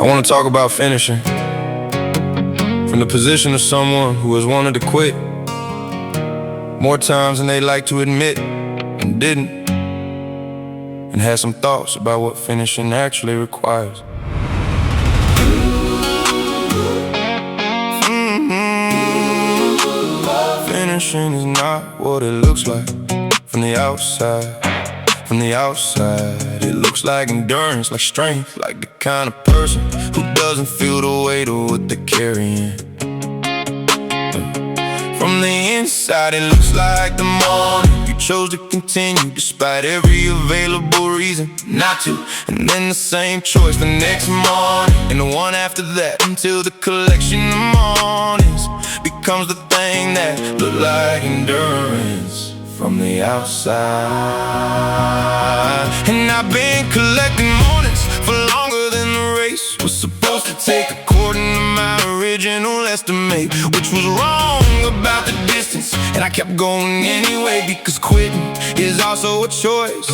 I want to talk about finishing from the position of someone who has wanted to quit more times than they like to admit, and didn't, and had some thoughts about what finishing actually requires. Finishing is not what it looks like from the outside. From the outside, it looks like endurance, like strength, like the kind of person who doesn't feel the weight of what they're carrying. From the inside, it looks like the morning you chose to continue despite every available reason not to. And then the same choice the next morning, and the one after that, until the collection of mornings becomes the thing that look like endurance from the outside. And I've been collecting mornings for longer than the race was supposed to take, according to my original estimate, which was wrong about the distance. And I kept going anyway, because quitting is also a choice.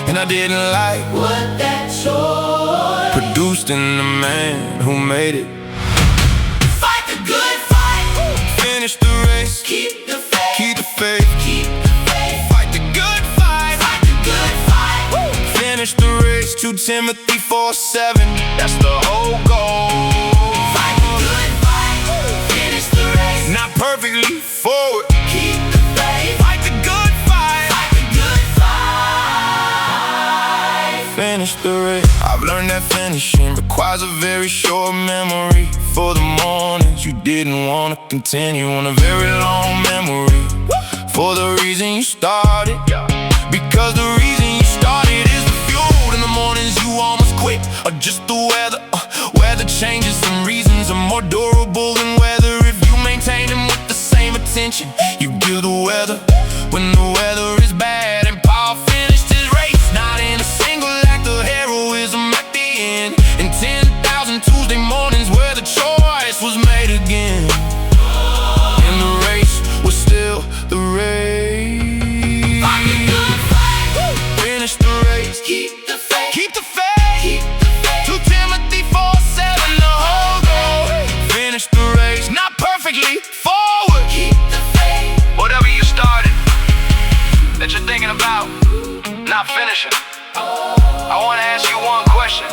And I didn't like what that choice produced in the man who made it. Fight the good fight. Finish the race. Keep the faith. Keep the faith. Keep the faith. Fight the good fight. Fight the good fight. Finish the race. 2 Timothy 4:7. That's the whole goal. Fight the good fight. Finish the race. Not perfectly forward. Keep the faith. Fight the good fight. Fight the good fight. Finish the race. I've learned that finishing requires a very short memory for the mornings you didn't want to continue, on a very long memory for the reason you started. Because the reason you started is the fuel in the mornings you almost quit, or just the weather. Weather changes, some reasons are more durable than weather. If you maintain them with the same attention you give the weather when the weather is bad. And Paul finished his race not in a single act of heroism at the end, in 10,000 Tuesday mornings where the choice was made again. And the race was still the race. Fight the good fight. Finish the race. Keep the faith. Keep the faith. Keep the faith. 2 Timothy 4:7, the whole goal. Finish the race, not perfectly forward. Keep the faith. Whatever you started that you're thinking about not finishing, I want to ask you one question.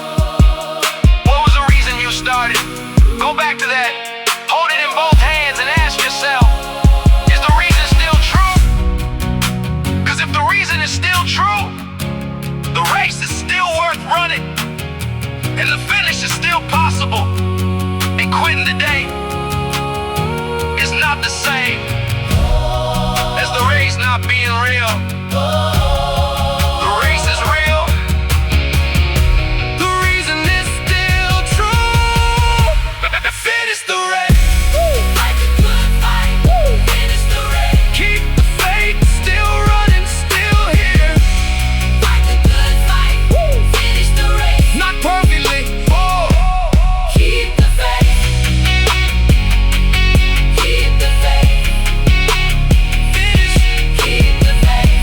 What was the reason you started? Go back to that, hold it in both hands, and ask yourself, is the reason still true? Because if the reason is still true, the race is still worth running, and the finish is still possible. And quitting today is not the same as the race not being real. The race is real. The reason is still true. Finish the race. Fight the good fight. Finish the race. Keep the faith. Still running, still here. Fight the good fight. Finish the race. Not perfectly. Keep the faith. Keep the faith. Finish. Keep the faith.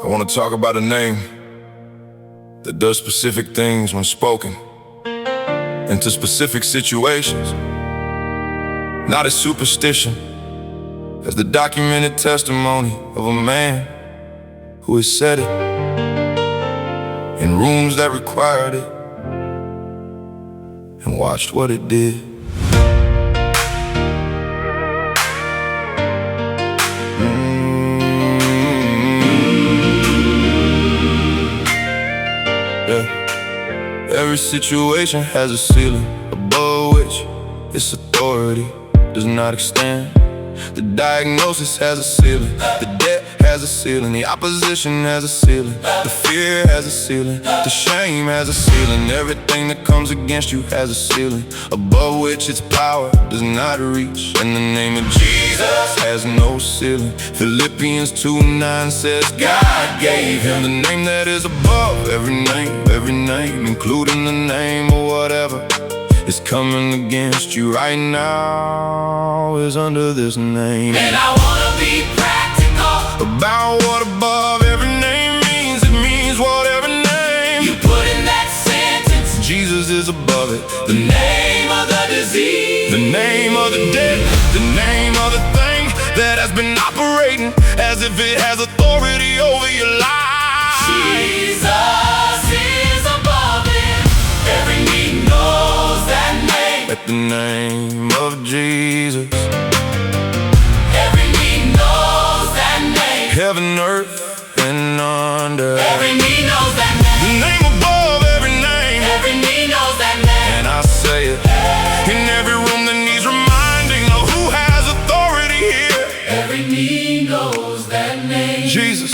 I want to talk about a name that does specific things when spoken into specific situations, not as superstition, as the documented testimony of a man who has said it in rooms that required it and watched what it did. Every situation has a ceiling above which its authority does not extend. The diagnosis has a ceiling, the debt has a ceiling, the opposition has a ceiling, the fear has a ceiling, the shame has a ceiling. Everything that comes against you has a ceiling above which its power does not reach. And the name of Jesus has no ceiling. Philippians 2:9 says God gave him the name that is above every name, including the name of whatever is is coming against you right now is under this name. And I wanna be practical about what above every name means. It means what every name you put in that sentence. Jesus is above it. The name of the disease, The name of the dead, the name of the thing that has been operating as if it has authority over your life. Jesus is above it. Every knee knows that name. At the name of Jesus, Every knee knows that name. heaven, earth, and under. Every knee knows that The name. name above every name. Every knee knows that name. And I say it in every room that needs reminding of who has authority here. Every knee knows that name. Jesus.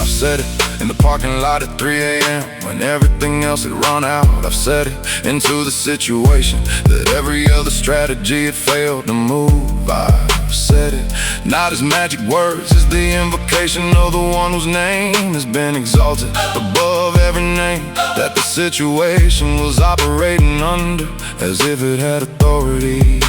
I've said it in the parking lot at 3 a.m. when everything else had run out. I've said it into the situation that every other strategy had failed to move. I've said it not as magic words, as the invocation of the one whose name has been exalted above every name that the situation was operating under, as if it had authority.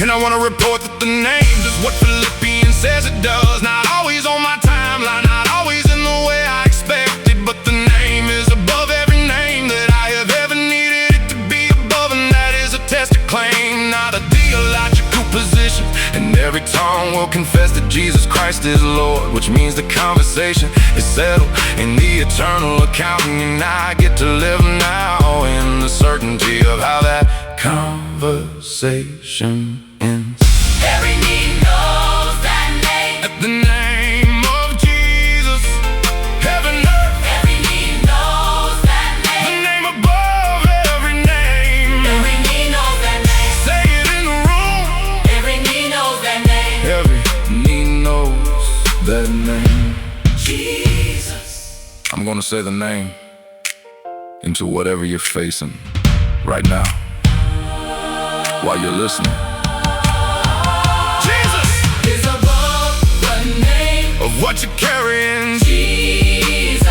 And I want to report that the name does what Philippians says it does. Not always on my timeline, not always in the way I expected, but the name is above every name that I have ever needed it to be above. And that is a tested claim, not a theological position. And every tongue will confess that Jesus Christ is Lord, which means the conversation is settled in the eternal accounting. And I get to live now in the certainty of how that conversation ends. Every knee knows that name. At the name of Jesus, heaven, earth, Every knee knows that the name. name above every name. Every knee knows that name. Say it in the room. Every knee knows that name. Every knee knows that name. Jesus. I'm gonna say the name into whatever you're facing right now while you're listening. Jesus Is above the name. of what you're carrying. Jesus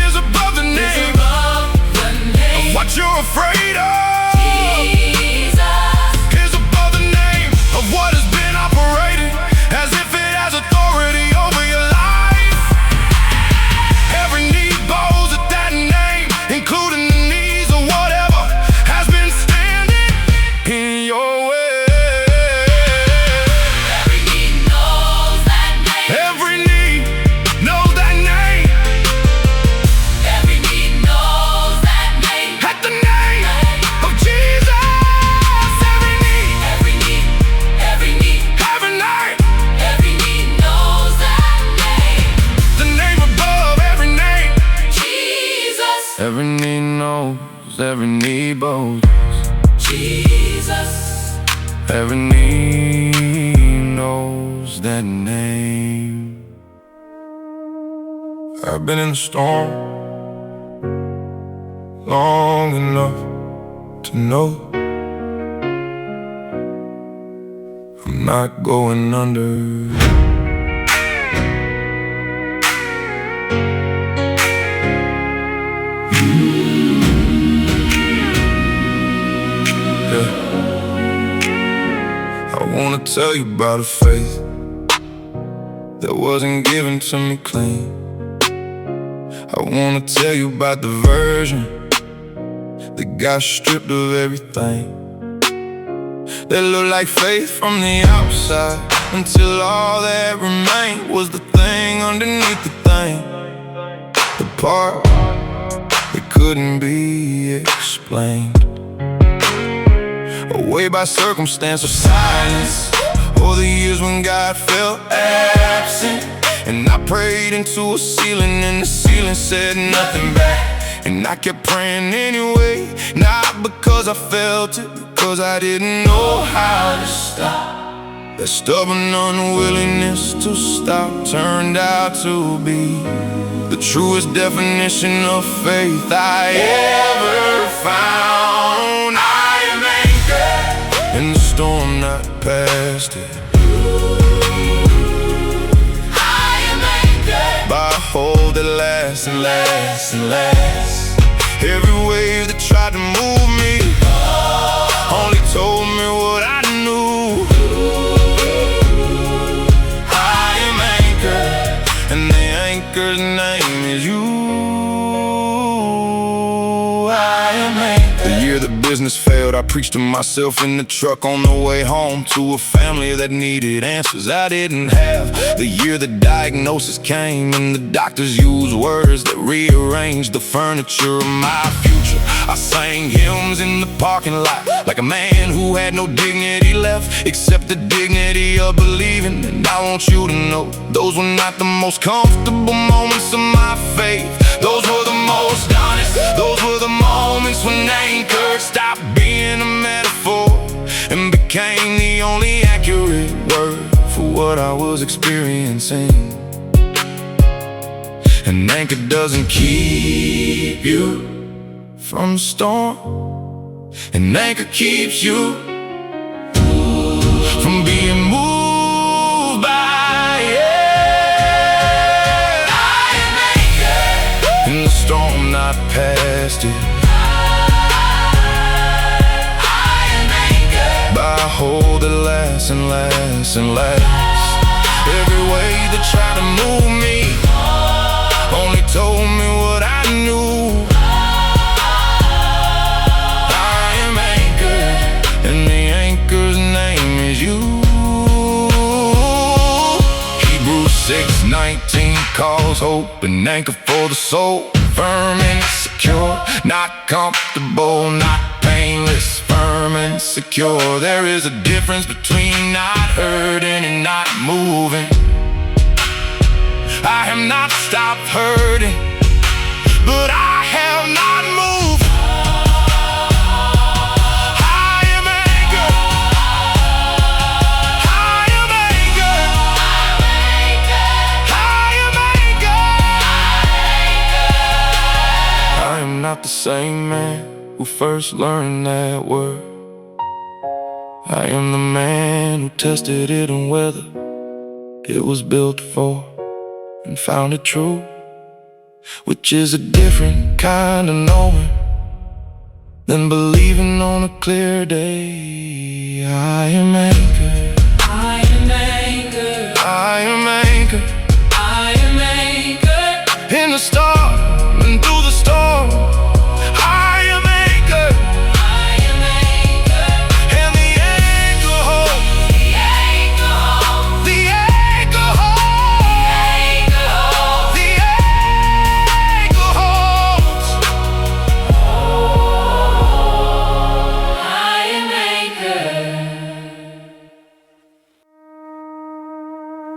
Is above the is name above the name. what you're afraid of. Jesus Is above the name of what has been operating as if it has authority over your life. Every knee bows at that name, including the knees of whatever has been standing in your way. Every knee knows that name. Every knee knows that name. Every knee knows that name. At the name of Jesus, every knee, Every knee, every knee, every night, every knee knows that name. the name above every name. Jesus, Every knee knows, every knee bows. Jesus, Every knee knows that name. I've been in the storm long enough to know I'm not going under. I wanna tell you about a faith that wasn't given to me clean. I wanna tell you about the version that got stripped of everything, that looked like faith from the outside, until all that remained was the thing underneath the thing, the part that couldn't be explained away by circumstance or silence, or the years when God felt absent. And I prayed into a ceiling, and the ceiling said nothing back. And I kept praying anyway, not because I felt it, because I didn't know how to stop. That stubborn unwillingness to stop turned out to be the truest definition of faith I ever found. I am anchored in the storm, not past it. I am anchored By a hold that lasts and lasts and lasts. Every wave that tried to move me the business failed, I preached to myself in the truck on the way home to a family that needed answers I didn't have. The year the diagnosis came and the doctors used words that rearranged the furniture of my future. I sang hymns in the parking lot like a man who had no dignity left except the dignity of believing. And I want you to know, those were not the most comfortable moments of my faith. Those were the most honest. Those were the moments when anchor stopped being a metaphor and became the only accurate word for what I was experiencing. An anchor doesn't keep you from the storm. An anchor keeps you from being moved by it. I am anchored in the storm, not past it. I am anchored by a hold that lasts and lasts and lasts. Every way that tried to move me only told me what I knew. And the anchor's name is you. Hebrews 6:19 calls hope an anchor for the soul. Firm and secure, not comfortable, not painless. Firm and secure. There is a difference between not hurting and not moving. I have not stopped hurting, but I have not moved. Not the same man who first learned that word. I am the man who tested it on whether it was built for and found it true, which is a different kind of knowing than believing on a clear day. I am anchored. I am anchored. I am anchored. I am anchored In the storm and through the storm.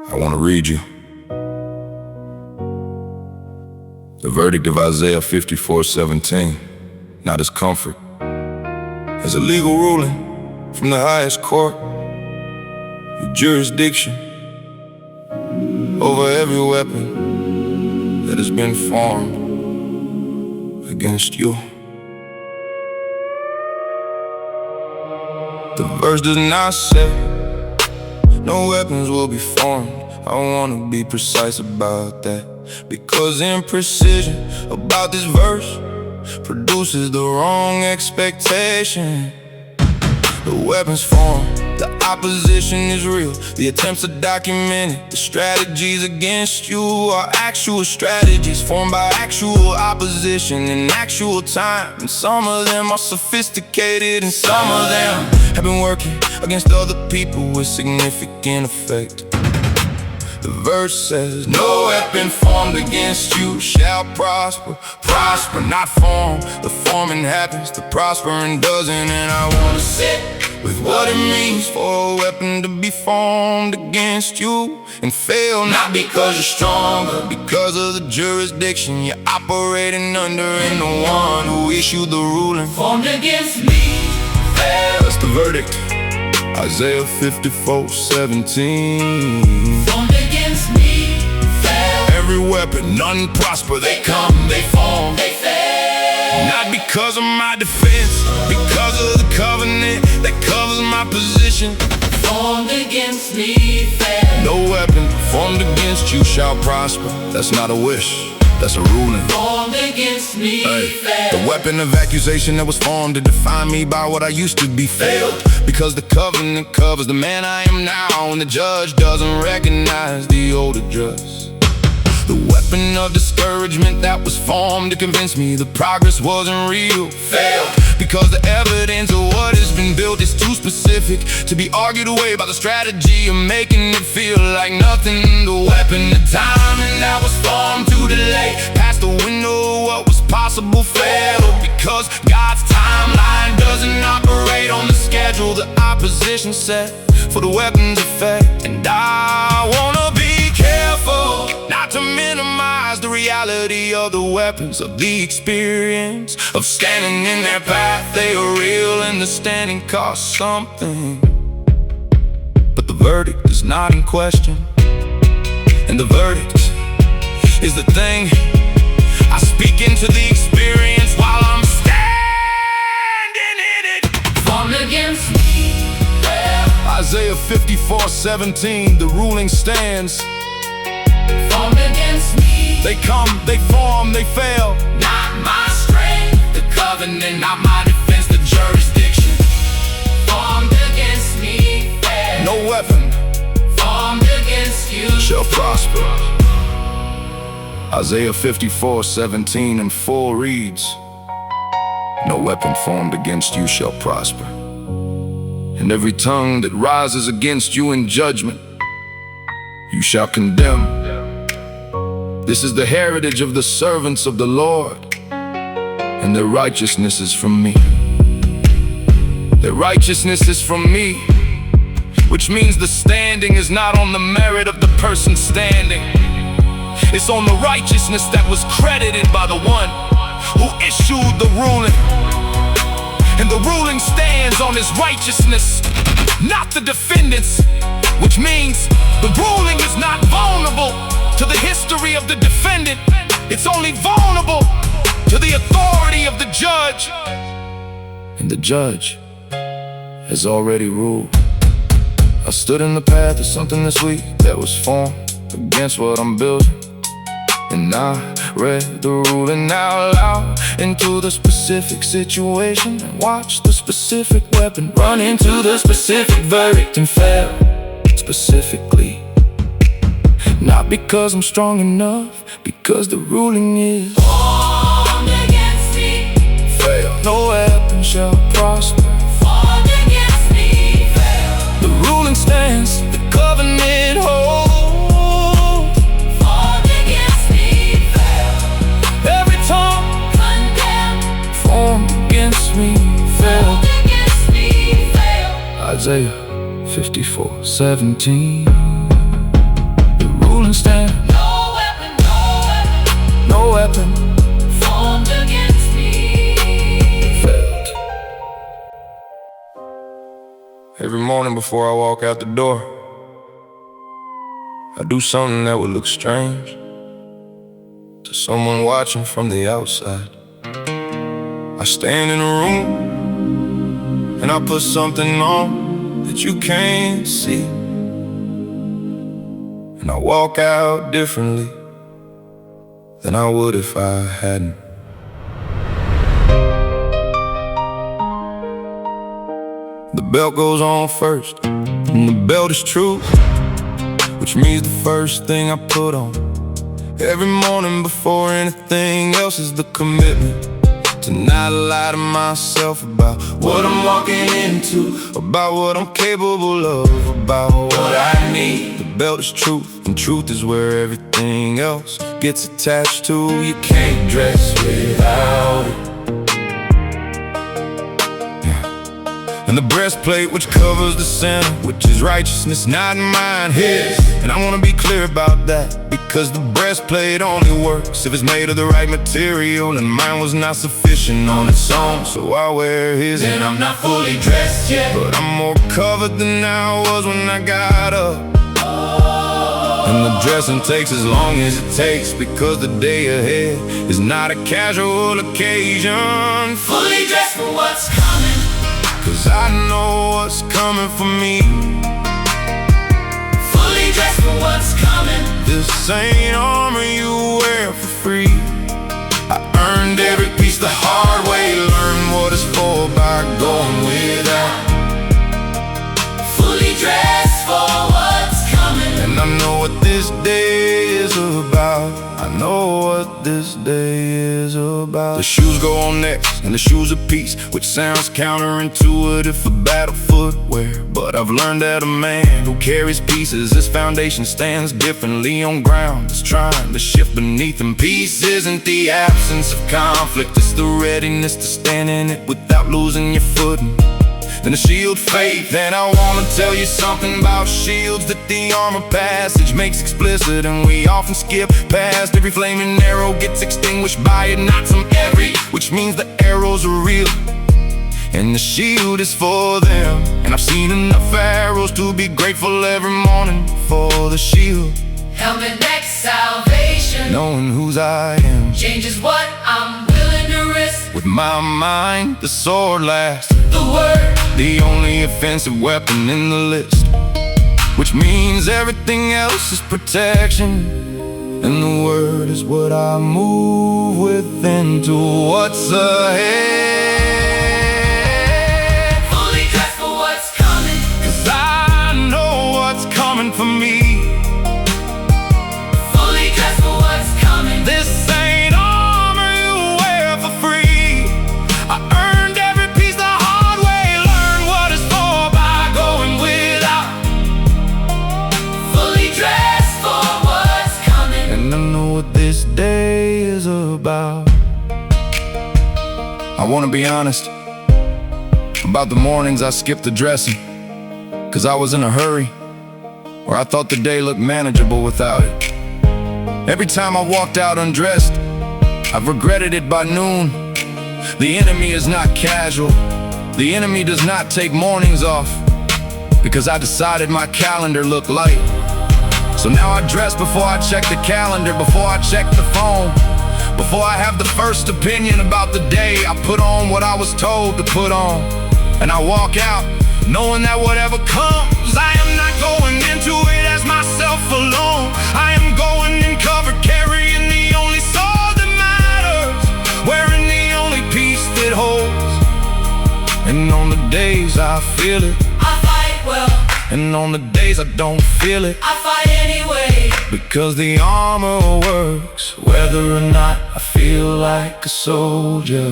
I want to read you the verdict of Isaiah 54:17, not as comfort, as a legal ruling from the highest court, with jurisdiction over every weapon that has been formed against you. The verse does not say no weapons will be formed. I wanna be precise about that, because imprecision about this verse produces the wrong expectation. The weapons form, the opposition is real, the attempts are documented. The strategies against you are actual strategies formed by actual opposition in actual time. And some of them are sophisticated, and some of them have been working against other people with significant effect. The verse says, no weapon formed against you shall prosper. Prosper, not form. The forming happens, the prospering doesn't. And I wanna sit with what it means for a weapon to be formed against you and fail, not because you're strong, but because of the jurisdiction you're operating under, and the one who issued the ruling formed against me fail. That's the verdict, Isaiah 54:17. Formed against me fail. Every weapon, none prosper. They come, they form, they fail. not because of my defense, because of the covenant that covers my position. Formed against me fail. No weapon formed against you shall prosper. That's not a wish, that's a ruling. Formed against me fail. The weapon of accusation that was formed to define me by what I used to be failed, because the covenant covers the man I am now, and the judge doesn't recognize the old address. The weapon of discouragement that was formed to convince me the progress wasn't real failed, because the evidence of what has been built is too specific to be argued away by the strategy of making it feel like nothing. The weapon, the timing that was formed to delay past the window of what was possible failed, because God's timeline doesn't operate on the schedule the opposition set for the weapon's effect. And I wanna be careful not to minimize the reality of the weapons, of the experience of standing in their path. They are real and the standing costs something, but the verdict is not in question. And the verdict is the thing. I speak into the experience while I'm standing in it. Formed against me, Isaiah 54:17, the ruling stands. formed against me, They come, they form, they fail. not my strength, the covenant, not my defense, the jurisdiction. Formed against me, fail. No weapon Formed against you shall prosper. Isaiah 54:17 in full reads, no weapon formed against you shall prosper. And every tongue that rises against you in judgment, you shall condemn. This is the heritage of the servants of the Lord, and their righteousness is from me. Their righteousness is from me, which means the standing is not on the merit of the person standing. It's on the righteousness that was credited by the one who issued the ruling. And the ruling stands on his righteousness, not the defendant's, which means the ruling is not vulnerable to the history of the defendant. It's only vulnerable to the authority of the judge. And the judge has already ruled. I stood in the path of something this week that was formed against what I'm building, and I read the ruling out loud into the specific situation, and watched the specific weapon run into the specific verdict and fail specifically. Not because I'm strong enough, because the ruling is formed against me, fail. No weapon shall prosper. formed against me, fail. The ruling stands, the covenant holds. Formed against me, fail. Every tongue Condemned, formed against me fail. formed against me, fail. Isaiah 54:17. The ruling stand, No weapon, no weapon, no weapon formed against me. failed. Every morning before I walk out the door, I do something that would look strange to someone watching from the outside. I stand in a room and I put something on that you can't see, and I walk out differently than I would if I hadn't. The belt goes on first, and the belt is truth, which means the first thing I put on every morning before anything else is the commitment to not lie to myself about what I'm walking into, about what I'm capable of, about what I need. The belt is truth, and truth is where everything else gets attached to. You can't dress without it. And the breastplate which covers the center, which is righteousness, not mine, his. And I wanna be clear about that, because the breastplate only works if it's made of the right material, and mine was not sufficient on its own, so I wear his. And I'm not fully dressed yet, But I'm more covered than I was when I got up. And the dressing takes as long as it takes, because the day ahead is not a casual occasion. fully dressed for what's coming. 'Cause I know what's coming for me. Fully dressed for what's coming. This ain't armor you wear for free. I earned every piece the hard way, learned what it's for by going without. Fully dressed for what's coming. And I know what this day is about. I know what this day is about. about. The shoes go on next, and the shoes of peace, which sounds counterintuitive for battle footwear. But I've learned that a man who carries pieces, his foundation stands differently on ground that's trying to shift beneath him. Peace isn't the absence of conflict, it's the readiness to stand in it without losing your footing. Then the shield faith, and I wanna tell you something about shields that the armor passage makes explicit, and we often skip past. Every flaming arrow gets extinguished by it, not some every, which means the arrows are real, and the shield is for them. And I've seen enough arrows to be grateful every morning for the shield. Helmet next, salvation. Knowing whose I am Changes what I'm willing to risk. with my mind, the sword lasts, The word, the only offensive weapon in the list, which means everything else is protection. And the word is what I move with into what's ahead. fully dressed for what's coming. 'Cause I know what's coming for me. Fully dressed for what's coming. This ain't armor you wear for free. I earned every piece the hard way, learned what it's for by going without. Fully dressed for what's coming. And I know what this day is about. I wanna be honest about the mornings I skipped the dressing, 'cause I was in a hurry, or I thought the day looked manageable without it. Every time I walked out undressed, I've regretted it by noon. The enemy is not casual. The enemy does not take mornings off, because I decided my calendar looked light. So now I dress before I check the calendar, before I check the phone, before I have the first opinion about the day. I put on what I was told to put on, and I walk out knowing that whatever comes, I am not going into it as myself alone. I am going in cover, carrying the only sword that matters, wearing the only peace that holds. And on the days I feel it, I fight well, and on the days I don't feel it, I fight anyway. because the armor works whether or not I feel like a soldier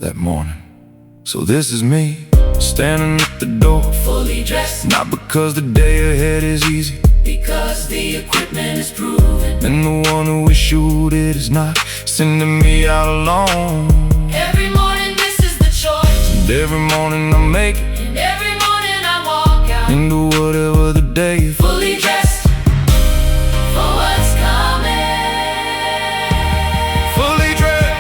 that morning. So this is me, standing at the door, Fully dressed, not because the day ahead is easy, because the equipment is proven. and the one who issued it is not sending me out alone. Every morning this is the choice, And every morning I make it and every morning I walk out. into whatever the day. Fully dressed for what's coming. Fully dressed,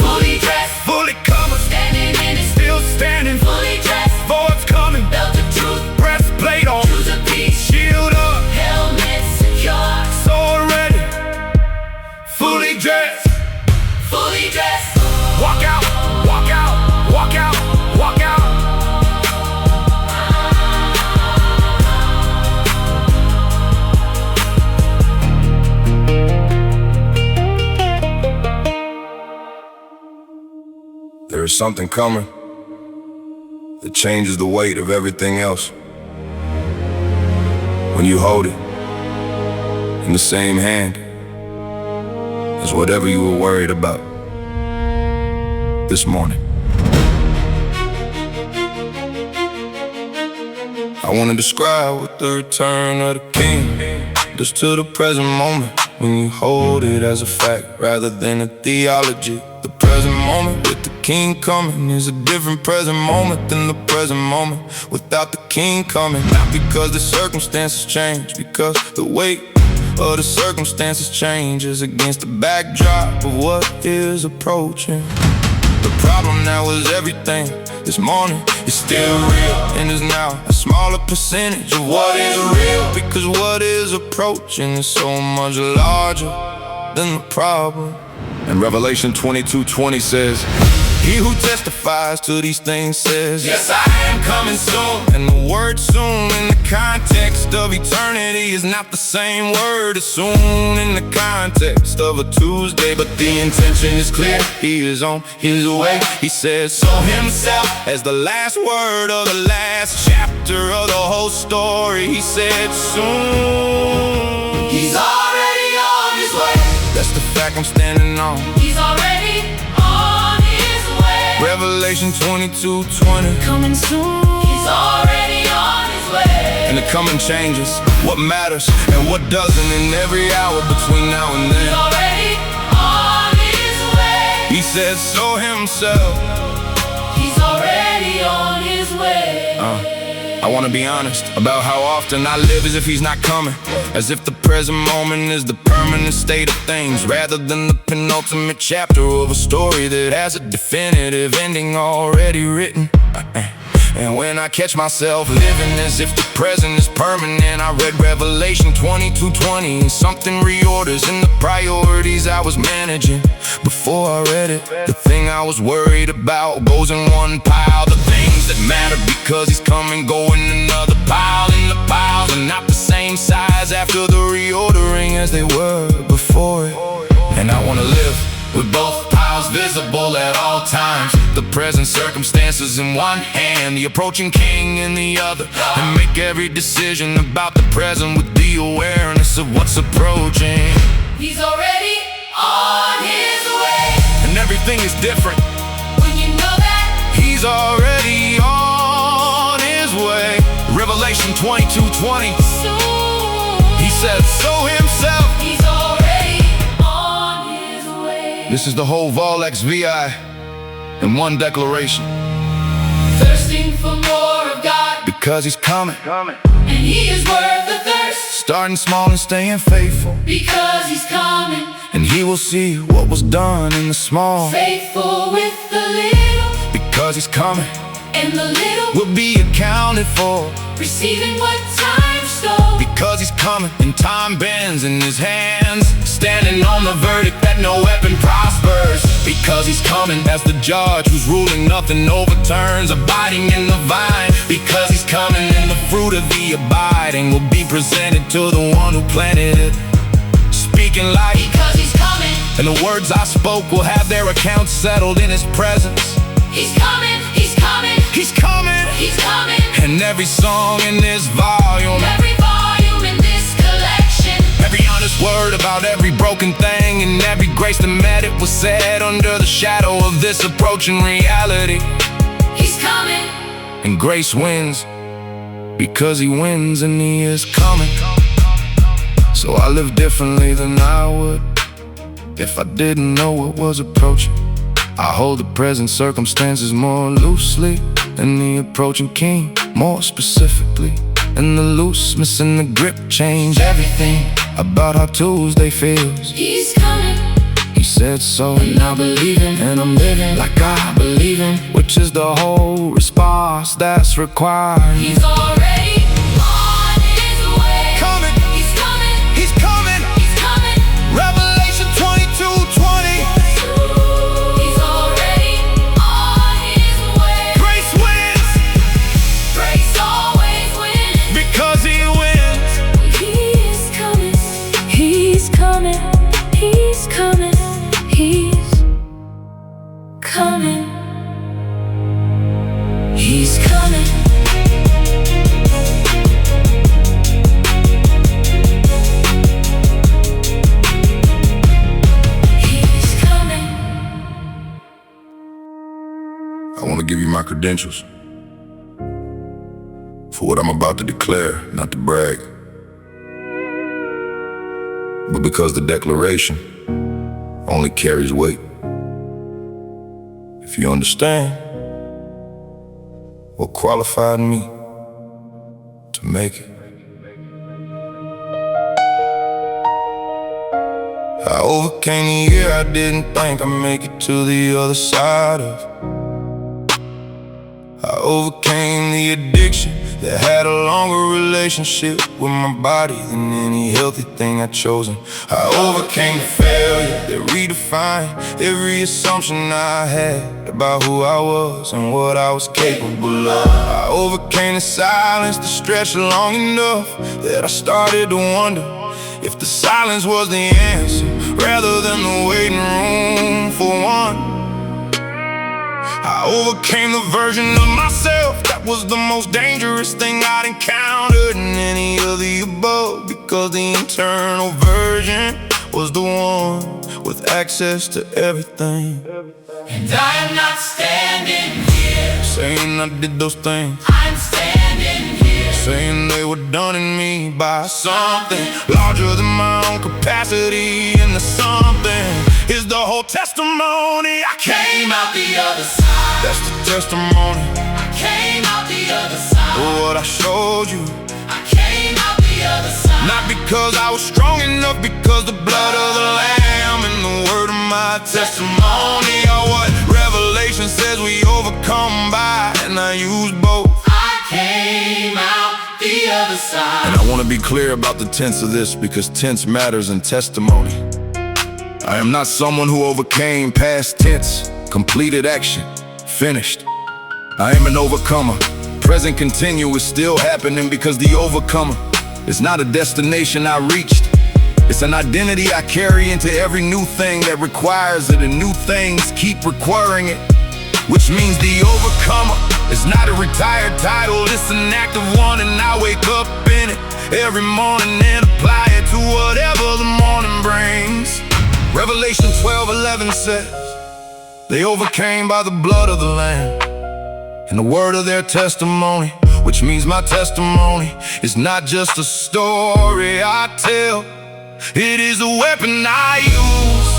Fully dressed, fully covered, standing in it. still standing Fully dressed, for what's coming. belt of truth, Breastplate on, shoes of peace, shield up, helmet secure. sword ready, fully dressed. Fully dressed, Walk out, walk out, walk out, walk out. There is something coming that changes the weight of everything else. When you hold it in the same hand as whatever you were worried about this morning. I want to describe what the return of the king does to the present moment, when you hold it as a fact rather than a theology. The present moment with the king coming is a different present moment than the present moment without the king coming. Not because the circumstances change, because the weight of the circumstances changes against the backdrop of what is approaching. The problem now is everything this morning is still real, and is now a smaller percentage of what is real, because what is approaching is so much larger than the problem. And Revelation 22:20 says, he who testifies to these things says, yes, I am coming soon. And the word soon in the context of eternity is not the same word as soon in the context of a Tuesday. But the intention is clear, he is on his way. He says so himself as the last word of the last chapter of the whole story. He said soon. he's already on his way. That's the fact I'm standing on. He's already Revelation 22:20. Coming soon. He's already on his way. And the coming changes what matters and what doesn't in every hour between now and He's then. already on his way. He said so himself. He's already on his way. I wanna be honest about how often I live as if he's not coming, as if the present moment is the permanent state of things, rather than the penultimate chapter of a story that has a definitive ending already written. And when I catch myself living as if the present is permanent, I read Revelation 22:20, and something reorders in the priorities I was managing. Before I read it, the thing I was worried about goes in one pile. The things that matter because he's coming go in another pile. And the piles are not the same size after the reordering as they were before it. And I wanna live with both piles visible at all times, the present circumstances in one hand, the approaching king in the other, and make every decision about the present with the awareness of what's approaching. He's already on his way. And everything is different When you know that, he's already on his way. Revelation 22:20. soon. He said so himself. He's already on his way. This is the whole Volex VI in one declaration. Thirsting for more of God, Because he's coming, and he is worth the thirst. starting small and staying faithful, Because he's coming, and he will see what was done in the small. faithful with the little, Because he's coming, and the little, will be accounted for. receiving what time stole. Because he's coming, and time bends in his hands, standing on the verdict that no weapon prospers. Because he's coming as the judge whose ruling nothing overturns, abiding in the vine. Because he's coming, and the fruit of the abiding will be presented to the one who planted it, speaking life. Because he's coming, And the words I spoke will have their accounts settled in his presence. he's coming, he's coming, He's coming, he's coming. and every song in this volume, Every volume in this collection, every honest word about every broken thing, and every grace that met it was said under the shadow of this approaching reality. he's coming. And grace wins because he wins, and he is coming. So I live differently than I would if I didn't know what was approaching. I hold the present circumstances more loosely than the approaching king, more specifically. And the looseness and the grip change everything about how Tuesday feels. He's coming, He said so, and I believe him, and I'm living like I believe him, which is the whole response that's required. he's already on his way. Coming, He's coming, he's coming. he's coming. Revelation 22:20. He's already on his way. Grace wins Grace always wins. because he wins. He's coming, he's coming, he's coming, he's coming, he's coming. He's coming. I want to give you my credentials for what I'm about to declare, not to brag, but because the declaration only carries weight if you understand what qualified me to make it. I overcame the year I didn't think I'd make it to the other side of. I overcame the addiction that had a longer relationship with my body than any healthy thing I'd chosen. I overcame the failure that redefined every assumption I had about who I was and what I was capable of. I overcame the silence that stretched long enough that I started to wonder if the silence was the answer rather than the waiting room for one. I overcame the version of myself that was the most dangerous thing I'd encountered in any of the above, because the internal version was the one with access to everything. And I am not standing here saying I did those things, I'm standing here saying they were done in me by something larger than my own capacity. And the something is the whole testimony. I came out the other side. That's the testimony. I came out the other side. For what I showed you, I came out the other side. not because I was strong enough, because the blood of the Lamb and the word of my testimony are what Revelation says we overcome by, and I use both. I came out the other side. And I want to be clear about the tense of this, because tense matters in testimony. I am not someone who overcame. Past tense, completed action, finished. I am an overcomer. Present continuous, still happening, because the overcomer is not a destination I reached. It's an identity I carry into every new thing that requires it, and new things keep requiring it. Which means the overcomer is not a retired title, it's an active one, and I wake up in it every morning and apply it to whatever the morning brings. Revelation 12:11 says, they overcame by the blood of the Lamb and the word of their testimony. Which means my testimony is not just a story I tell, it is a weapon I use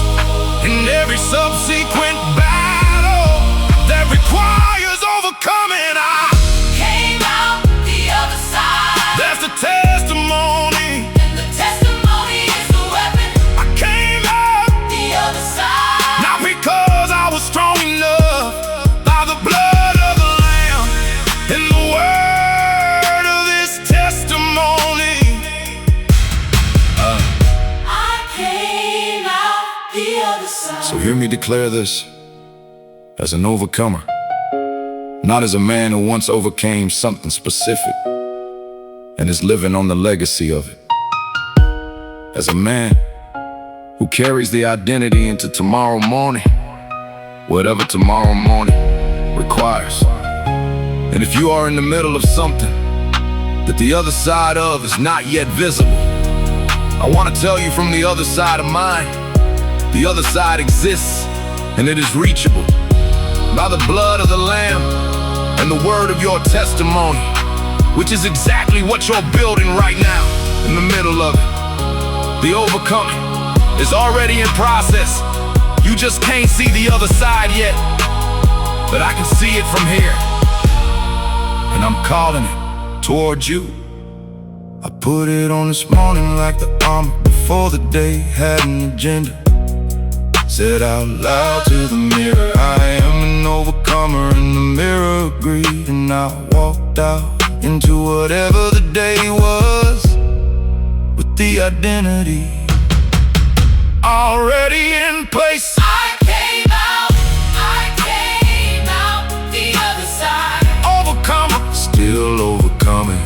in every subsequent battle that requires overcoming. I came out the other side. That's the testimony. And the testimony is the weapon. I came out The other side. not because I was strong enough, by the blood of the Lamb and the word of this testimony. I came out the other side. So hear me declare this as an overcomer, not as a man who once overcame something specific and is living on the legacy of it. As a man who carries the identity into tomorrow morning, whatever tomorrow morning requires. And if you are in the middle of something that the other side of is not yet visible, I want to tell you from the other side of mine, the other side exists, and it is reachable by the blood of the Lamb and the word of your testimony, which is exactly what you're building right now in the middle of it. The overcoming is already in process. You just can't see the other side yet, but I can see it from here, and I'm calling it towards you. I put it on this morning like the armor before the day had an agenda. Said out loud to the mirror, I am an overcomer, and the mirror agreed. And I walked out into whatever the day was, with the identity already in place. I came out the other side. Overcomer, still overcoming.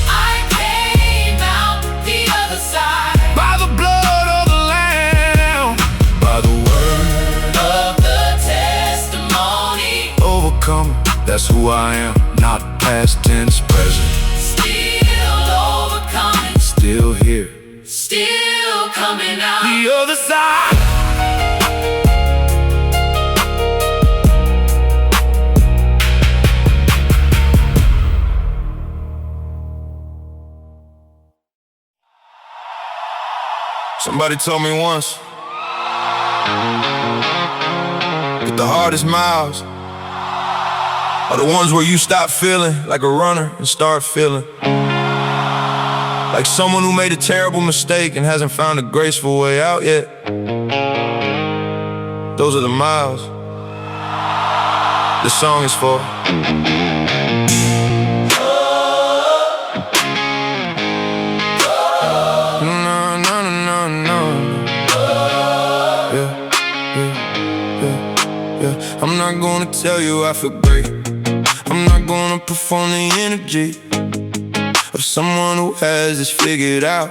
I came out the other side. By the blood of the Lamb, by the word Of the testimony. overcomer, that's who I am. Not past tense, present, Still overcoming. still here. Still coming out. The other side. Somebody told me once that the hardest miles are the ones where you stop feeling like a runner and start feeling like someone who made a terrible mistake and hasn't found a graceful way out yet. Those are the miles this song is for. No, no, no, no, no. Yeah, yeah, yeah, yeah. I'm not gonna tell you I feel great. I'm not gonna perform the energy of someone who has this figured out,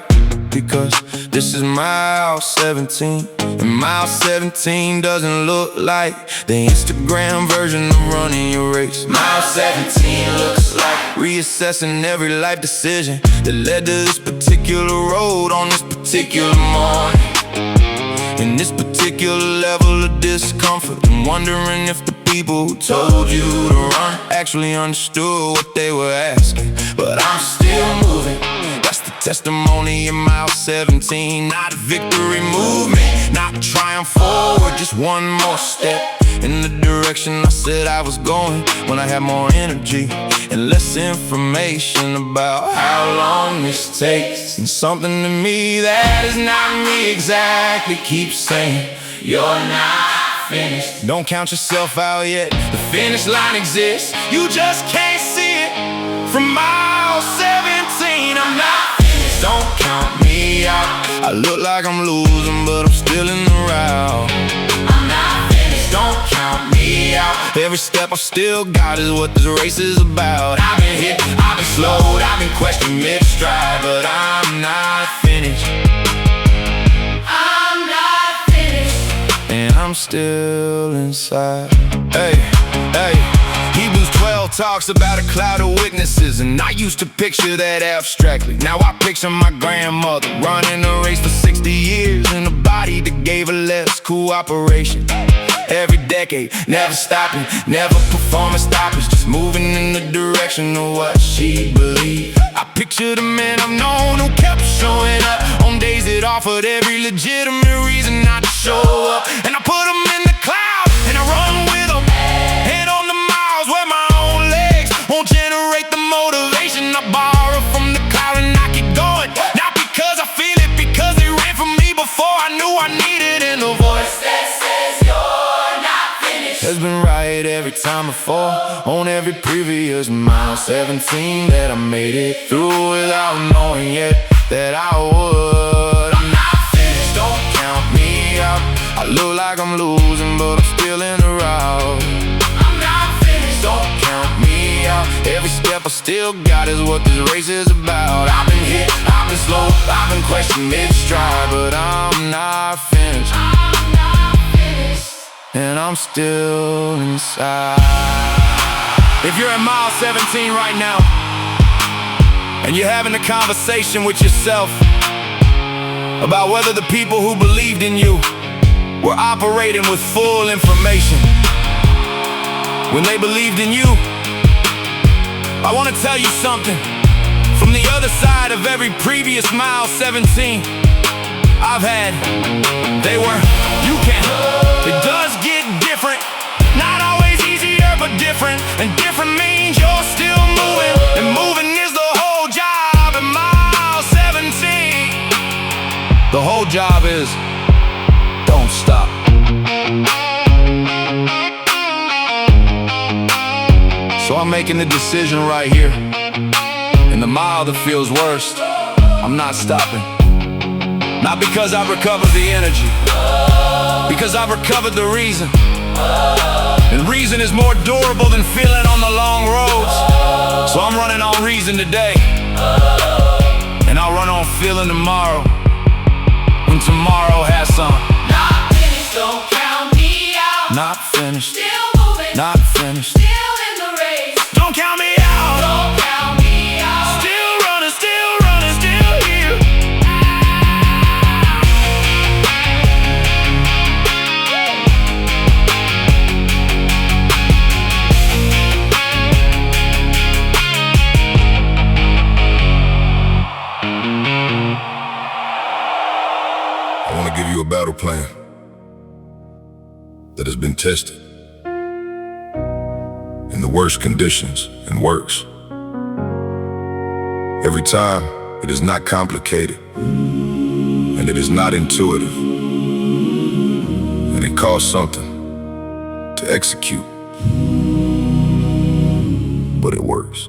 because this is mile 17, and mile 17 doesn't look like the Instagram version of running your race. Mile 17 looks like reassessing every life decision that led to this particular road on this particular morning. in this particular level of discomfort, and wondering if the people who told you to run actually understood what they were asking. But I'm still moving. That's the testimony of mile 17. Not a victory movement, not a triumph forward, just one more step in the direction I said I was going, when I had more energy and less information about how long this takes. And something to me that is not me exactly keeps saying, you're not finished. Don't count yourself out yet, the finish line exists, you just can't see it. From mile 17, I'm not finished. Don't count me out. I look like I'm losing, but I'm still in the route. I'm not finished. Don't count me out. Every step I still got is what this race is about. I've been hit, I've been slowed, I've been questioned mid-stride, but I'm not finished. I'm not finished, and I'm still inside. Hey, hey. Hebrews 12 talks about a cloud of witnesses, and I used to picture that abstractly. Now I picture my grandmother running a race for 60 years in a body that gave her less cooperation. Every decade, never stopping, never performing stoppage, just moving in the direction of what she believed. I picture the men I've known who kept showing up on days that offered every legitimate reason not to show up. And I put them in the cloud, and I run with them, head on the miles where my own legs won't generate the motivation. I borrow from the cloud and I keep going, not because I feel it, because they ran from me before I knew I needed. And the voice that says you're not finished has been right every time before, on every previous mile 17 that I made it through without knowing yet that I would. I'm not finished, don't count me out. I look like I'm losing, but I'm still in the route. I'm not finished, don't count me out. Every step I still got is what this race is about. I've been hit, I've been slow, I've been questioned mid-stride, but I'm not finished. I'm not finished, and I'm still inside. If you're at mile 17 right now, and you're having a conversation with yourself about whether the people who believed in you were operating with full information when they believed in you, I want to tell you something. From the other side of every previous mile 17 I've had, they were, you can. It does get different, not always easier, but different. And different means you're still moving, and moving is the whole job at mile 17. The whole job is, don't stop. So I'm making the decision right here, in the mile that feels worst, I'm not stopping. Not because I've recovered the energy, because I've recovered the reason. And reason is more durable than feeling on the long roads. So I'm running on reason today, and I'll run on feeling tomorrow, when tomorrow has some. Not finished, don't count me out. Not finished, Still moving, not finished. still in the race. Don't count me out. Don't count me out. Still running, still here. I want to give you a battle plan that has been tested in the worst conditions and works. Every time, it is not complicated, and it is not intuitive, and it costs something to execute, but it works.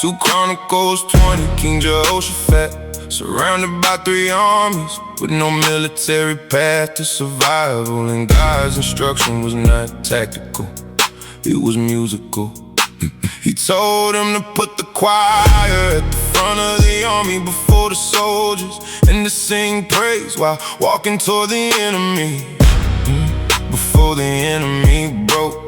2 Chronicles 20, King Jehoshaphat, surrounded by 3 armies, with no military path to survival. And God's instruction was not tactical, it was musical. He told him to put the choir at the front of the army before the soldiers, and to sing praise while walking toward the enemy, before the enemy broke.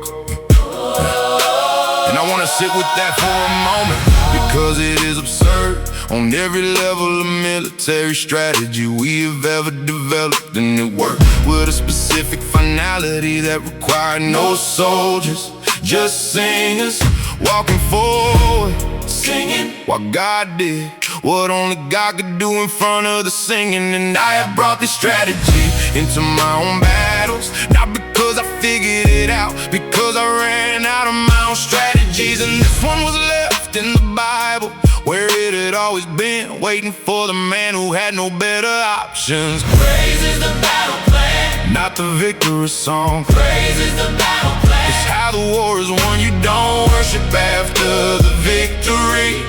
And I wanna sit with that for a moment, because it is absurd on every level of military strategy we have ever developed, and it worked with a specific finality that required no soldiers, just singers walking forward, singing while God did what only God could do in front of the singing. And I have brought this strategy into my own battles, not because I figured it out, because I ran out of my own strategies. And this one was left in the Bible, where it had always been, waiting for the man who had no better options. Praise is the battle plan, not the victory song. praise is the battle plan. It's how the war is won. You don't worship after the victory,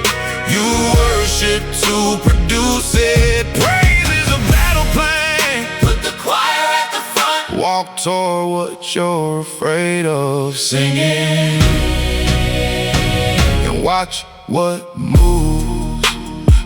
you worship to produce it. Praise is a battle plan. Put the choir at the front, Walk toward what you're afraid of, singing, and watch what moves.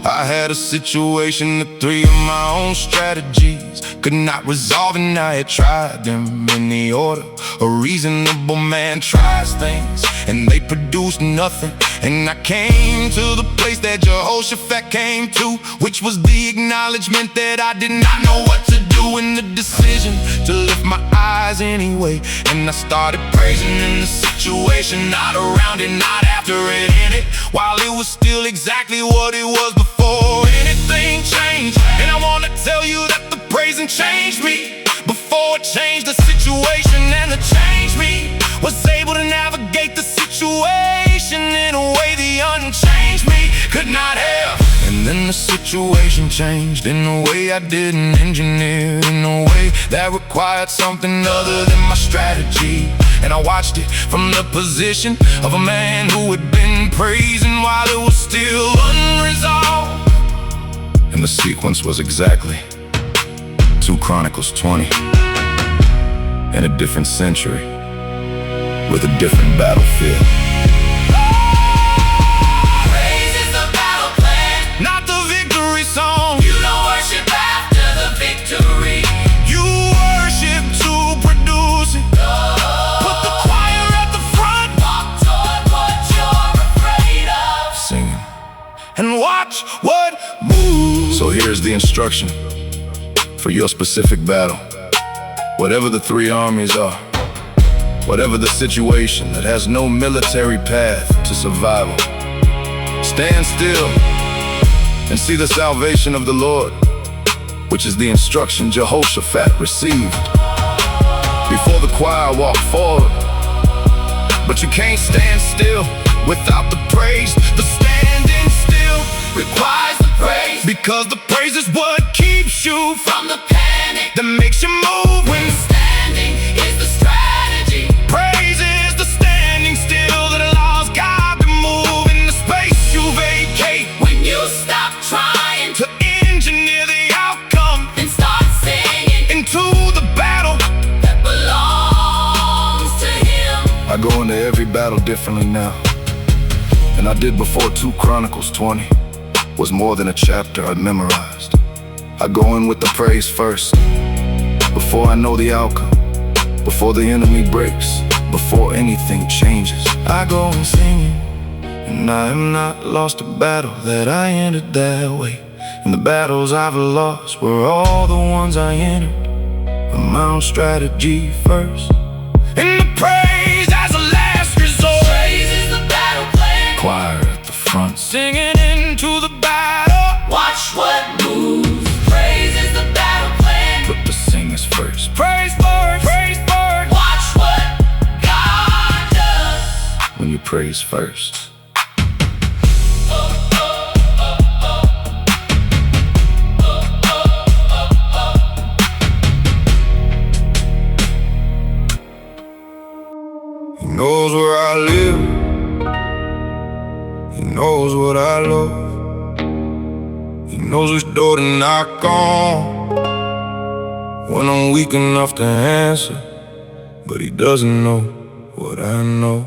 I had a situation that 3 of my own strategies could not resolve, and I had tried them in the order a reasonable man tries things, and they produced nothing. And I came to the place that Jehoshaphat came to, which was the acknowledgement that I did not know what to do, and the decision to lift my eyes anyway. And I started praising in the situation, not around it, not after it, in it, while it was still exactly what it was before anything changed. And I wanna tell you that the praising changed me before it changed the situation, and the change me was able to navigate the situation in a way the unchanged me could not have. And then the situation changed in a way I didn't engineer, in a way that required something other than my strategy. And I watched it from the position of a man who had been praising while it was still unresolved. And the sequence was exactly 2 Chronicles 20, in a different century, with a different battlefield. praise is the battle plan, Not the victory song. you don't worship after the victory, You worship to produce it. Put the choir at the front, walk toward what you're afraid of. singing, and watch what moves. So here's the instruction for your specific battle. Whatever the 3 armies are, whatever the situation that has no military path to survival, stand still and see the salvation of the Lord, which is the instruction Jehoshaphat received. Before the choir walked forward, but you can't stand still without the praise. The standing still Requires the praise, because the praise is what keeps you from the panic, that makes you move. When standing is the strategy, praise is the standing still that allows God to move in the space you vacate, when you stop trying to engineer the outcome and start singing into the battle. that belongs to Him. I go into every battle differently now, and I did before 2 Chronicles 20 was more than a chapter I'd memorized. I go in with the praise first, before I know the outcome, before the enemy breaks, before anything changes. I go in singing, and I have not lost a battle that I entered that way. And the battles I've lost were all the ones I entered with my own strategy first. And the praise as a last resort, Praise is the battle plan, Choir at the front, singing into the battle. watch what moves. Praise is the battle plan, put the singers first. Praise first, praise first. watch what God does. When you praise first, He knows where I live, He knows what I love, He knows which door to knock on when I'm weak enough to answer, but He doesn't know what I know.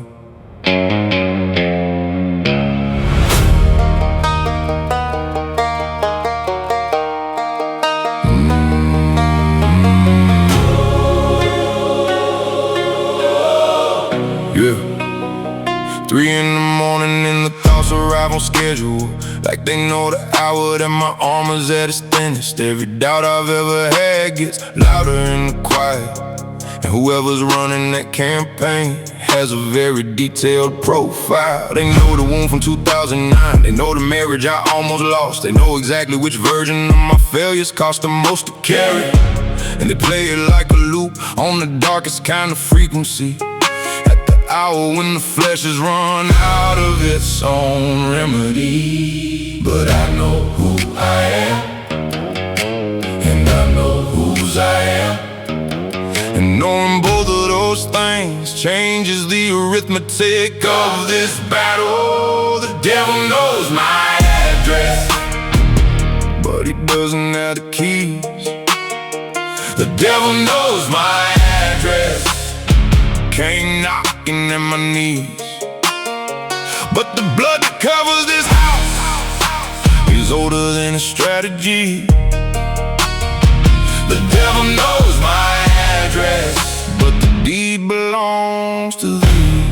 Yeah. 3 in the morning and the thoughts are drive on schedule, like they know the hour that my armor's at its thinnest. Every doubt I've ever had gets louder in the quiet, and whoever's running that campaign has a very detailed profile. They know the wound from 2009, they know the marriage I almost lost. They know exactly which version of my failures cost the most to carry, and they play it like a loop on the darkest kind of frequency, at the hour when the flesh has run out of its own remedy. But I know who I am, and I know whose I am, and knowing both of those things changes the arithmetic of this battle. The devil knows my address, but he doesn't have the keys. The devil knows my address, came knocking at my knees. But the blood that covers this house is older than a strategy. The devil knows my address, but the deed belongs to thee.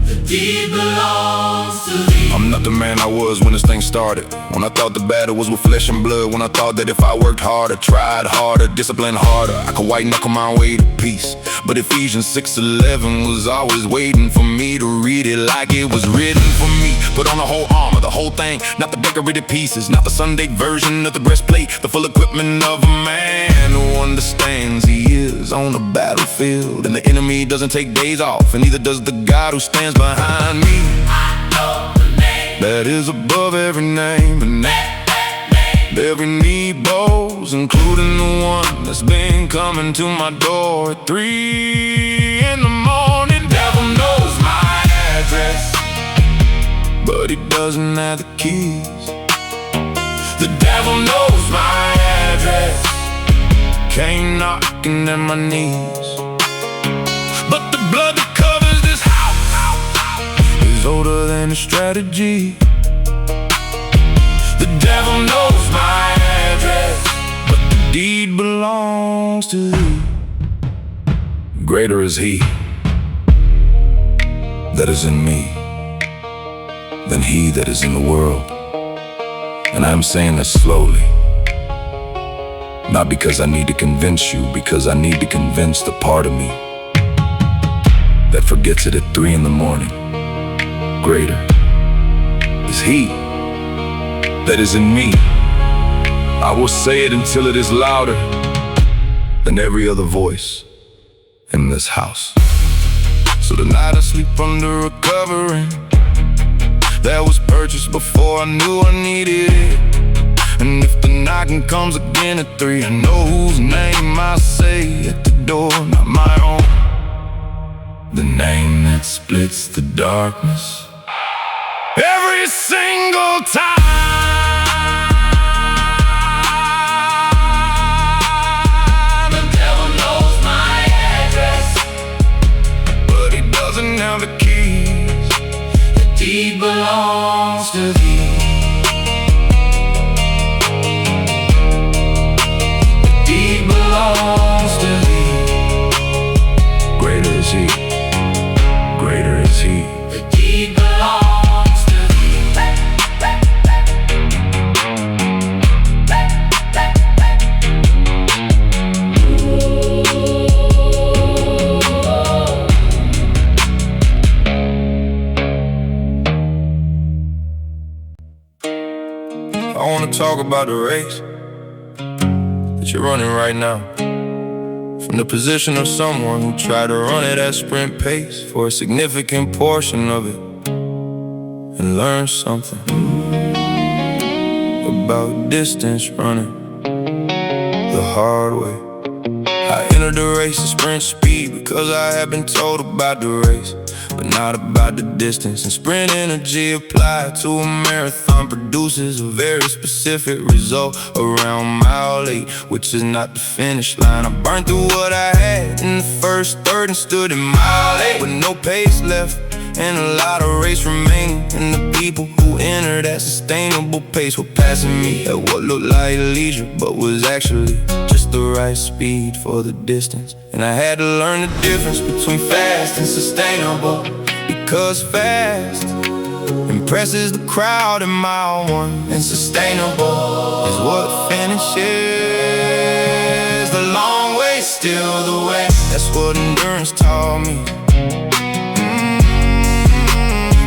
The deed belongs to thee. I'm not the man I was when this thing started, when I thought the battle was with flesh and blood, when I thought that if I worked harder, tried harder, disciplined harder, I could white knuckle my way to peace. But Ephesians 6:11 was always waiting for me to read it like it was written for me. Put on the whole armor, the whole thing, not the decorated pieces, not the Sunday version of the breastplate, the full equipment of a man who understands he is on the battlefield, and the enemy doesn't take days off, and neither does the God who stands behind me. I know the name That is above every name, and every knee bows, including the one that's been coming to my door at 3 in the morning. Devil knows my address, but he doesn't have the keys. The devil knows my address, came knocking at my knees. But the blood that covers this house is older than a strategy. The devil knows my address, but the deed belongs to thee. Greater is he that is in me than he that is in the world. And I'm saying this slowly, not because I need to convince you, because I need to convince the part of me that forgets it at 3 in the morning. Greater is he that is in me. I will say it until it is louder than every other voice in this house. So tonight I sleep under a covering that was purchased before I knew I needed it. And if the knocking comes again at 3, I know whose name I say at the door, not my own. The name that splits the darkness every single time. The devil knows my address, but he doesn't have the keys. The deed belongs to thee. The deed belongs to thee. Greater is he, greater is he. The deed belongs to thee. I wanna talk about the race that you're running right now, from the position of someone who tried to run it at sprint pace for a significant portion of it, and learn something about distance running the hard way. I entered the race at sprint speed because I had been told about the race, but not about the distance. And sprint energy applied to a marathon produces a very specific result around mile 8, which is not the finish line. I burned through what I had in the first third and stood in mile 8 with no pace left and a lot of race remaining. And the people who entered at sustainable pace were passing me at what looked like leisure, but was actually just the right speed for the distance. And I had to learn the difference between fast and sustainable, because fast impresses the crowd in mile one. And sustainable is what finishes. The long way, still the way. That's what endurance taught me.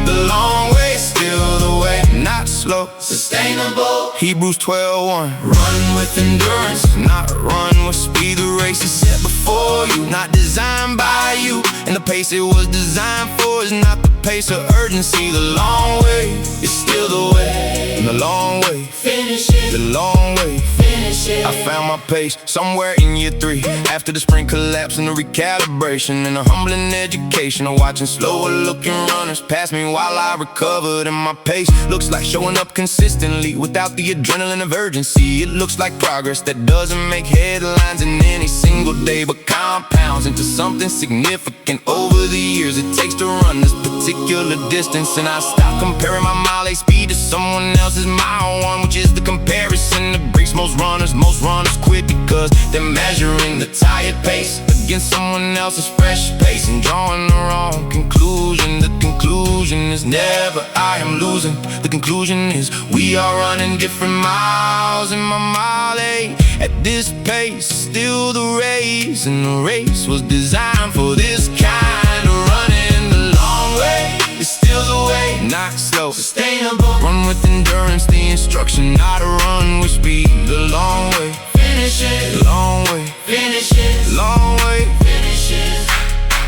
The long way, still the way. Not slow, Sustainable. Hebrews 12:1. Run with endurance, Not run with speed. The race is set before you, not designed by you. And the pace it was designed for is not the pace of urgency. The long way is still the way. And the long way, finish it, the long way. finish it. I found my pace somewhere in year 3, after the spring collapse and the recalibration, and a humbling education of watching slower looking runners pass me while I recovered. And my pace looks like showing up consistently without the adrenaline of urgency. It looks like progress that doesn't make headlines in any single day, but compounds into something significant over the years it takes to run this particular distance. And I stopped comparing my mile 8 speed to someone else's mile 1, which is the comparison that breaks most runners. Most runners quit because they're measuring the tired pace against someone else's fresh pace and drawing the wrong conclusion. The conclusion is never I am losing. The conclusion is we are running different miles. In my mile 8 at this pace, still the race, and the race was designed for this kind of running. The long way is still the way, not slow. Sustainable. Run with endurance, the instruction, not to run with speed. The long way, Finish it, long way, finish it, long way. finish it.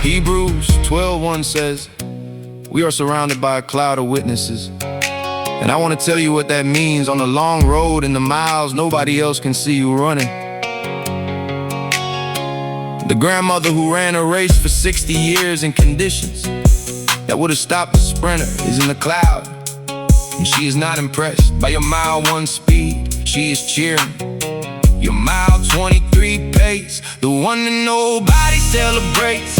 Hebrews 12:1 says, we are surrounded by a cloud of witnesses. And I want to tell you what that means. On the long road and the miles, nobody else can see you running. The grandmother who ran a race for 60 years in conditions that would have stopped the sprinter is in the cloud, and she is not impressed by your mile 1 speed. She is cheering your mile 23 pace, the one that nobody celebrates,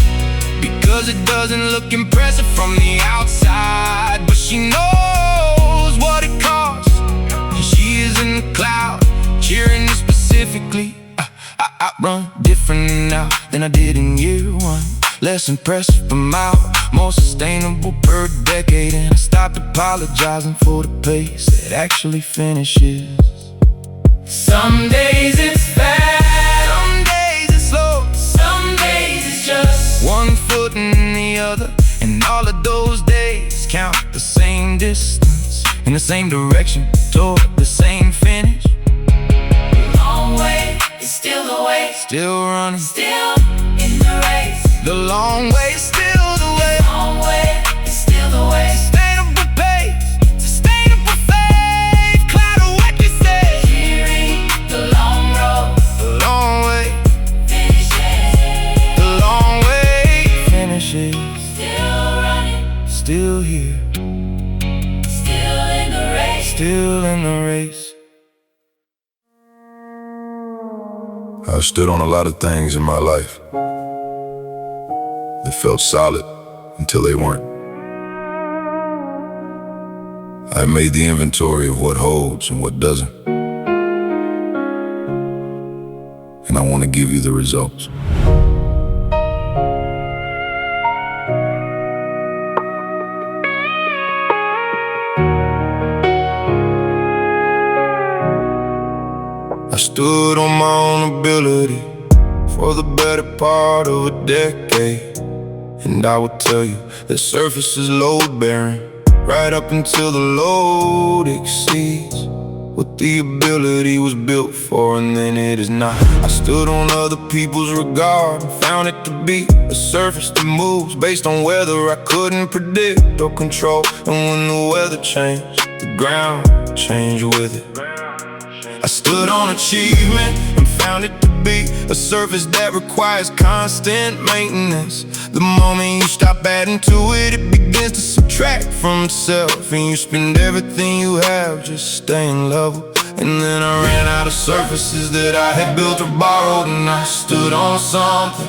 because it doesn't look impressive from the outside. But she knows what it costs, and she is in the cloud, cheering you specifically. I run different now than I did in year 1. Less impressive per mile, more sustainable per decade. And I stopped apologizing for the pace that actually finishes. Some days it's fast, Some days it's slow, some days it's just one foot in the other, and all of those days count the same distance, in the same direction, toward the same finish. long way, it's still the way, Still running, still in the race. the long way is still the way. Long way, it's still the way. Sustainable pace, sustainable faith, cloud of witnesses. Cheering the long road, The long way, finish it. the long way finishes. Still running, Still here, still in the race. still in the race. I've stood on a lot of things in my life that felt solid until they weren't. I made the inventory of what holds and what doesn't, and I want to give you the results. I stood on my own ability for the better part of a decade, and I will tell you the surface is load-bearing right up until the load exceeds what the ability was built for, and then it is not. I stood on other people's regard and found it to be a surface that moves based on weather I couldn't predict or control. And when the weather changed, the ground changed with it. I stood on achievement and found it to be a surface that requires constant maintenance. The moment you stop adding to it, it begins to subtract from itself, and you spend everything you have just staying level. And then I ran out of surfaces that I had built or borrowed, and I stood on something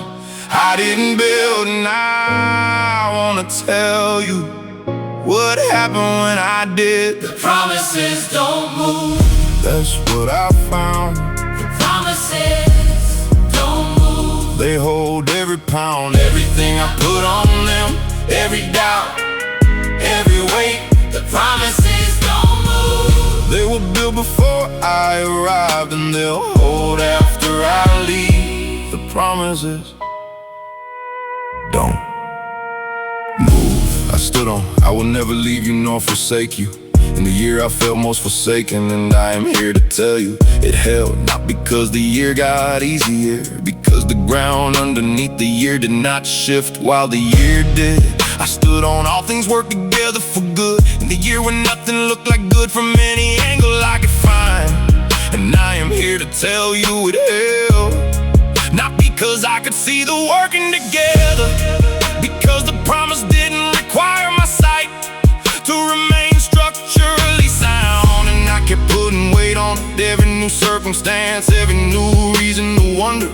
I didn't build. And I wanna tell you what happened when I did. The promises don't move. That's what I found. The promises don't move. They hold every pound, everything I put on them, every doubt, every weight. promises don't move. They were built before I arrived, and they'll hold after I leave. The promises don't move. I stood on, I will never leave you nor forsake you. In the year I felt most forsaken, and I am here to tell you it held. Not because the year got easier, because the ground underneath the year did not shift while the year did. I stood on all things work together for good, in the year when nothing looked like good from any angle I could find. And I am here to tell you it held. Not because I could see the working together, because the promise didn't require my sight to remain structurally sound. And I kept putting weight on it, every new circumstance, every new reason to wonder.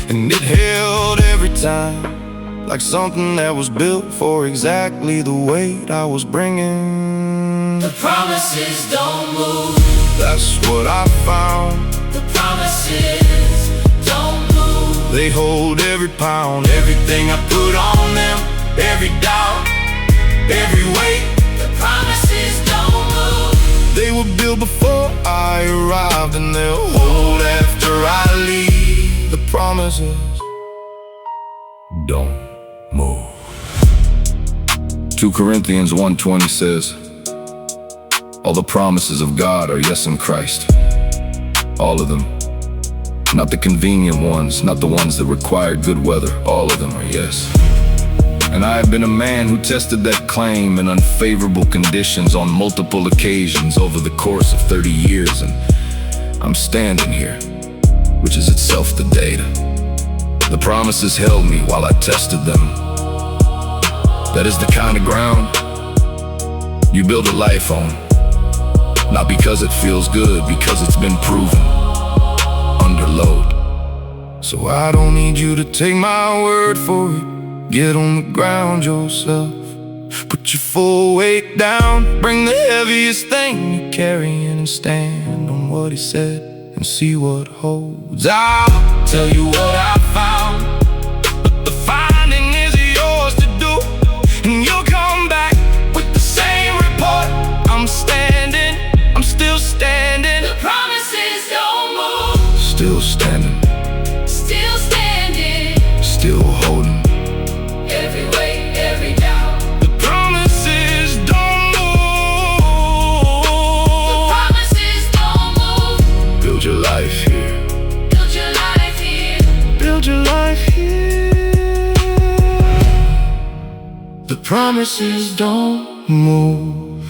And it held every time, like something that was built for exactly the weight I was bringing. The promises don't move. That's what I found. The promises don't move. They hold every pound, everything I put on them, every doubt, every weight. The promises don't move. They were built before I arrived, and they'll hold after I leave. The promises don't move. 2 Corinthians 1:20 says, all the promises of God are yes in Christ. All of them. Not the convenient ones, not the ones that required good weather. All of them are yes. And I have been a man who tested that claim in unfavorable conditions on multiple occasions over the course of 30 years, and I'm standing here, which is itself the data. The promises held me while I tested them. That is the kind of ground you build a life on, not because it feels good, because it's been proven under load. So I don't need you to take my word for it. Get on the ground yourself. Put your full weight down. Bring the heaviest thing you're carrying and stand on what he said and see what holds. I'll tell you what I found, but the finding is yours to do. And you'll come back with the same report. I'm standing, I'm still standing. The promises don't move. Still standing, Still standing. still holding. Every weight, every doubt. The promises don't move. The promises don't move. Build your life here. Build your life here. Build your life here. The promises don't move.